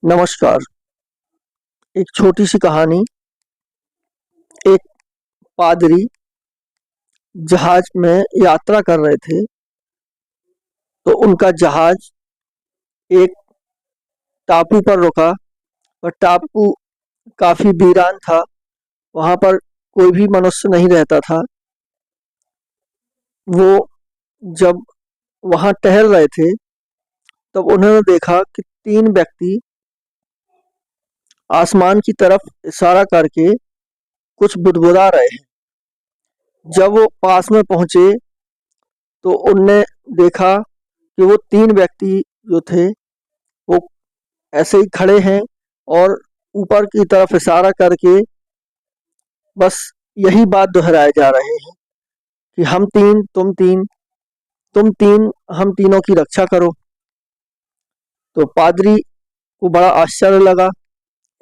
नमस्कार। एक छोटी सी कहानी। एक पादरी जहाज में यात्रा कर रहे थे, तो उनका जहाज एक टापू पर रुका और टापू काफी वीरान था। वहां पर कोई भी मनुष्य नहीं रहता था। वो जब वहां टहल रहे थे, तब उन्होंने देखा कि तीन व्यक्ति आसमान की तरफ इशारा करके कुछ बुदबुदा रहे हैं। जब वो पास में पहुंचे, तो उनने देखा कि वो तीन व्यक्ति जो थे, वो ऐसे ही खड़े हैं और ऊपर की तरफ इशारा करके बस यही बात दोहराए जा रहे हैं कि हम तीन, तुम तीन, हम तीनों की रक्षा करो। तो पादरी को बड़ा आश्चर्य लगा।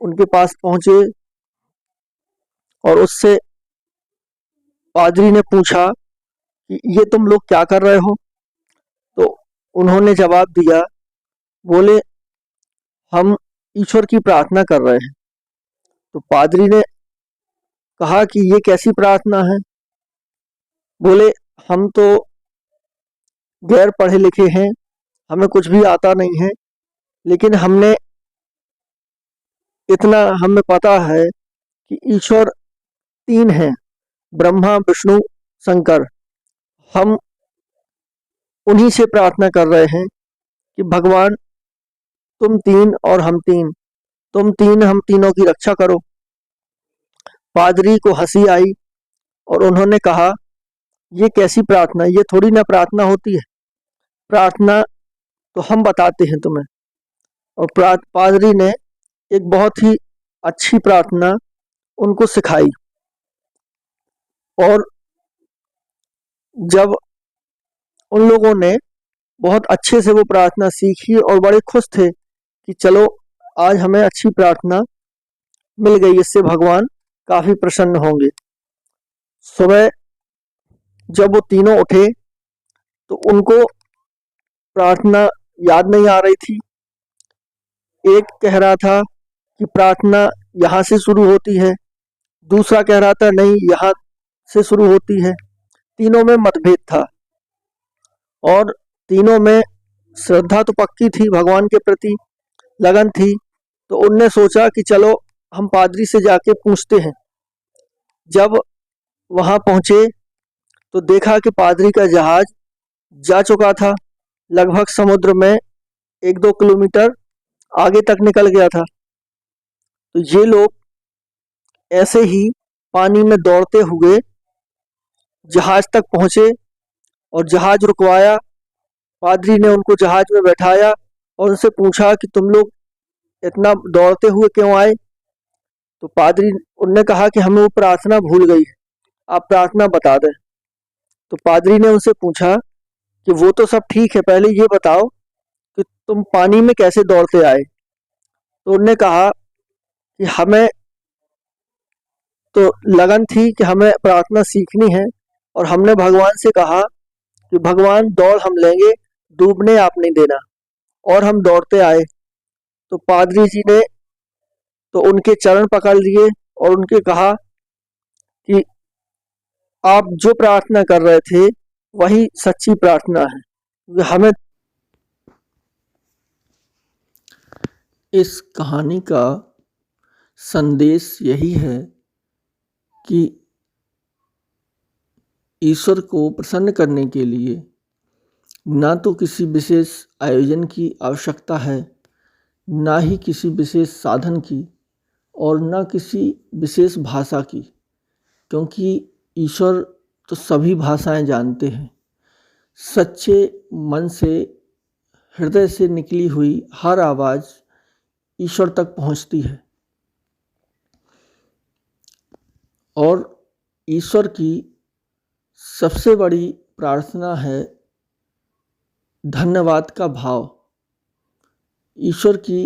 उनके पास पहुंचे और उससे पादरी ने पूछा कि ये तुम लोग क्या कर रहे हो। तो उन्होंने जवाब दिया, बोले हम ईश्वर की प्रार्थना कर रहे हैं। तो पादरी ने कहा कि ये कैसी प्रार्थना है। बोले हम तो गैर पढ़े लिखे हैं, हमें कुछ भी आता नहीं है, लेकिन हमने इतना हमें पता है कि ईश्वर तीन हैं, ब्रह्मा विष्णु शंकर। हम उन्हीं से प्रार्थना कर रहे हैं कि भगवान तुम तीन और हम तीन, तुम तीन हम तीनों की रक्षा करो। पादरी को हंसी आई और उन्होंने कहा, ये कैसी प्रार्थना, ये थोड़ी ना प्रार्थना होती है। प्रार्थना तो हम बताते हैं तुम्हें। और पादरी ने एक बहुत ही अच्छी प्रार्थना उनको सिखाई। और जब उन लोगों ने बहुत अच्छे से वो प्रार्थना सीखी और बड़े खुश थे कि चलो आज हमें अच्छी प्रार्थना मिल गई, इससे भगवान काफी प्रसन्न होंगे। सुबह जब वो तीनों उठे, तो उनको प्रार्थना याद नहीं आ रही थी। एक कह रहा था कि प्रार्थना यहाँ से शुरू होती है, दूसरा कह रहा था नहीं यहाँ से शुरू होती है। तीनों में मतभेद था और तीनों में श्रद्धा तो पक्की थी, भगवान के प्रति लगन थी। तो उनने सोचा कि चलो हम पादरी से जाके पूछते हैं। जब वहां पहुंचे, तो देखा कि पादरी का जहाज जा चुका था, लगभग समुद्र में 1-2 किलोमीटर आगे तक निकल गया था। तो ये लोग ऐसे ही पानी में दौड़ते हुए जहाज तक पहुंचे और जहाज रुकवाया। पादरी ने उनको जहाज में बैठाया और उनसे पूछा कि तुम लोग इतना दौड़ते हुए क्यों आए। तो पादरी उनने कहा कि हमें वो प्रार्थना भूल गई है, आप प्रार्थना बता दें। तो पादरी ने उनसे पूछा कि वो तो सब ठीक है, पहले ये बताओ कि तुम पानी में कैसे दौड़ते आए। तो उन्होंने कहा कि हमें तो लगन थी कि हमें प्रार्थना सीखनी है और हमने भगवान से कहा कि भगवान दौड़ हम लेंगे, डूबने आप नहीं देना, और हम दौड़ते आए। तो पादरी जी ने तो उनके चरण पकड़ लिए और उनके कहा कि आप जो प्रार्थना कर रहे थे वही सच्ची प्रार्थना है। हमें इस कहानी का संदेश यही है कि ईश्वर को प्रसन्न करने के लिए ना तो किसी विशेष आयोजन की आवश्यकता है, ना ही किसी विशेष साधन की, और न किसी विशेष भाषा की, क्योंकि ईश्वर तो सभी भाषाएं जानते हैं। सच्चे मन से, हृदय से निकली हुई हर आवाज़ ईश्वर तक पहुंचती है। और ईश्वर की सबसे बड़ी प्रार्थना है धन्यवाद का भाव। ईश्वर की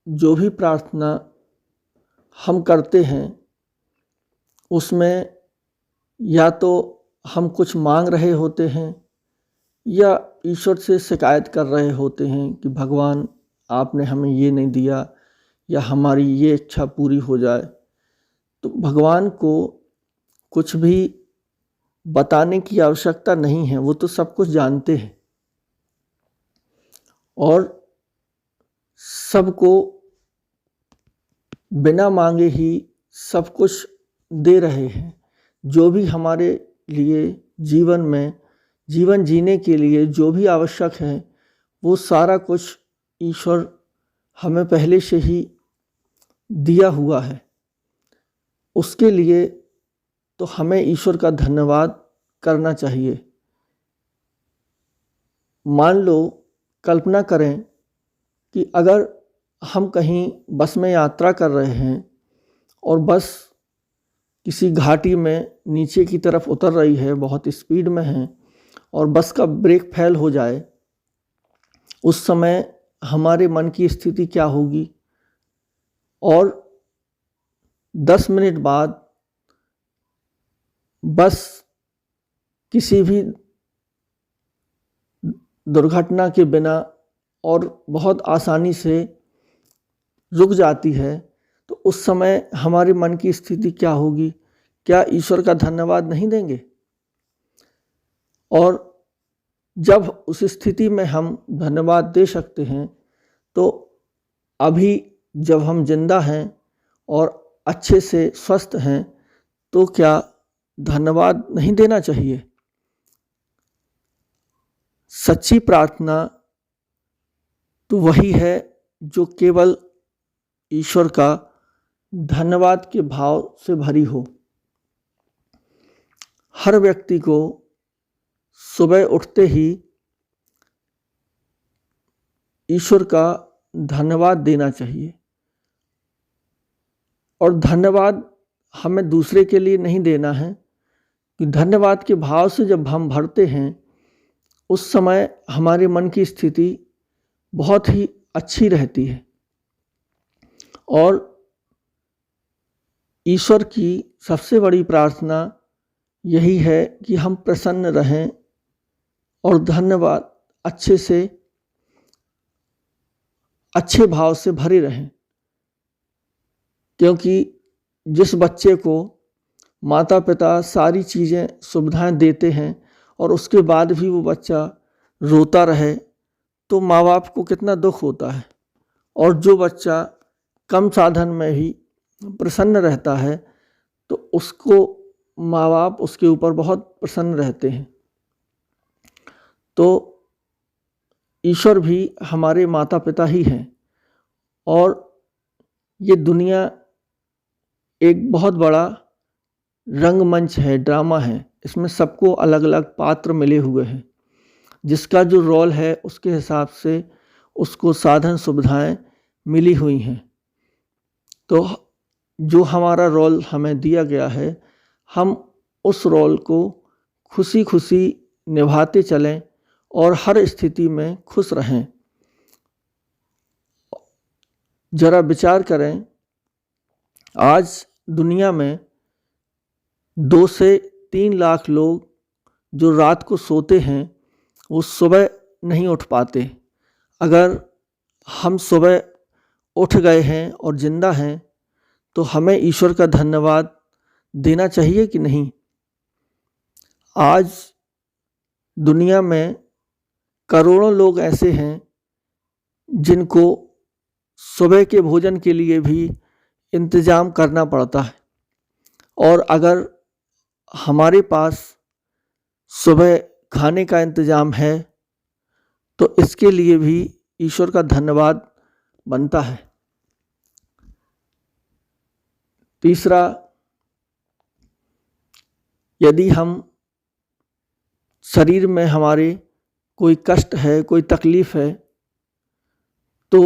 जो भी प्रार्थना हम करते हैं, उसमें या तो हम कुछ मांग रहे होते हैं या ईश्वर से शिकायत कर रहे होते हैं कि भगवान आपने हमें ये नहीं दिया, या हमारी ये इच्छा पूरी हो जाए, तो भगवान को कुछ भी बताने की आवश्यकता नहीं है, वो तो सब कुछ जानते हैं और सबको बिना मांगे ही सब कुछ दे रहे हैं। जो भी हमारे लिए जीवन जीने के लिए जो भी आवश्यक है, वो सारा कुछ ईश्वर हमें पहले से ही दिया हुआ है। उसके लिए तो हमें ईश्वर का धन्यवाद करना चाहिए। मान लो, कल्पना करें कि अगर हम कहीं बस में यात्रा कर रहे हैं और बस किसी घाटी में नीचे की तरफ उतर रही है, बहुत स्पीड में है और बस का ब्रेक फेल हो जाए, उस समय हमारे मन की स्थिति क्या होगी? और 10 मिनट बाद बस किसी भी दुर्घटना के बिना और बहुत आसानी से रुक जाती है, तो उस समय हमारे मन की स्थिति क्या होगी? क्या ईश्वर का धन्यवाद नहीं देंगे? और जब उस स्थिति में हम धन्यवाद दे सकते हैं, तो अभी जब हम जिंदा हैं और अच्छे से स्वस्थ हैं, तो क्या धन्यवाद नहीं देना चाहिए? सच्ची प्रार्थना तो वही है जो केवल ईश्वर का धन्यवाद के भाव से भरी हो। हर व्यक्ति को सुबह उठते ही ईश्वर का धन्यवाद देना चाहिए और धन्यवाद हमें दूसरे के लिए नहीं देना है, कि धन्यवाद के भाव से जब हम भरते हैं, उस समय हमारे मन की स्थिति बहुत ही अच्छी रहती है और ईश्वर की सबसे बड़ी प्रार्थना यही है कि हम प्रसन्न रहें और धन्यवाद अच्छे भाव से भरे रहें। क्योंकि जिस बच्चे को माता पिता सारी चीज़ें सुविधाएं देते हैं और उसके बाद भी वो बच्चा रोता रहे, तो माँ बाप को कितना दुख होता है। और जो बच्चा कम साधन में ही प्रसन्न रहता है, तो उसको माँ बाप उसके ऊपर बहुत प्रसन्न रहते हैं। तो ईश्वर भी हमारे माता पिता ही हैं और ये दुनिया एक बहुत बड़ा रंगमंच है, ड्रामा है। इसमें सबको अलग अलग पात्र मिले हुए हैं, जिसका जो रोल है उसके हिसाब से उसको साधन सुविधाएं मिली हुई हैं। तो जो हमारा रोल हमें दिया गया है, हम उस रोल को खुशी खुशी निभाते चलें और हर स्थिति में खुश रहें। जरा विचार करें, आज दुनिया में 2 से 3 लाख लोग जो रात को सोते हैं, वो सुबह नहीं उठ पाते। अगर हम सुबह उठ गए हैं और जिंदा हैं, तो हमें ईश्वर का धन्यवाद देना चाहिए कि नहीं? आज दुनिया में करोड़ों लोग ऐसे हैं जिनको सुबह के भोजन के लिए भी इंतज़ाम करना पड़ता है, और अगर हमारे पास सुबह खाने का इंतज़ाम है, तो इसके लिए भी ईश्वर का धन्यवाद बनता है। तीसरा, यदि हम शरीर में हमारे कोई कष्ट है, कोई तकलीफ़ है, तो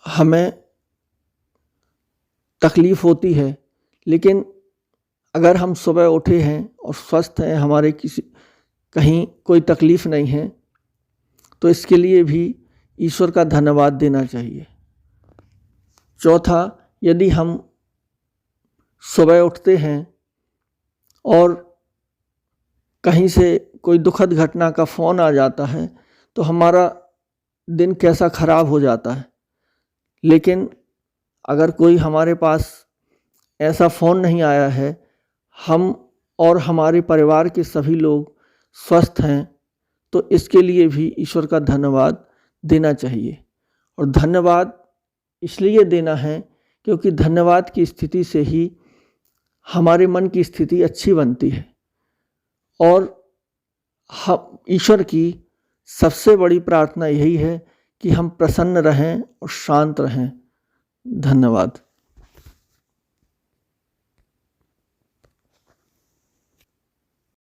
हमें तकलीफ़ होती है, लेकिन अगर हम सुबह उठे हैं और स्वस्थ हैं, हमारे कहीं कोई तकलीफ़ नहीं है, तो इसके लिए भी ईश्वर का धन्यवाद देना चाहिए। चौथा, यदि हम सुबह उठते हैं और कहीं से कोई दुखद घटना का फ़ोन आ जाता है, तो हमारा दिन कैसा ख़राब हो जाता है। लेकिन अगर कोई हमारे पास ऐसा फ़ोन नहीं आया है, हम और हमारे परिवार के सभी लोग स्वस्थ हैं, तो इसके लिए भी ईश्वर का धन्यवाद देना चाहिए। और धन्यवाद इसलिए देना है क्योंकि धन्यवाद की स्थिति से ही हमारे मन की स्थिति अच्छी बनती है। और हम ईश्वर की सबसे बड़ी प्रार्थना यही है कि हम प्रसन्न रहें और शांत रहें। धन्यवाद।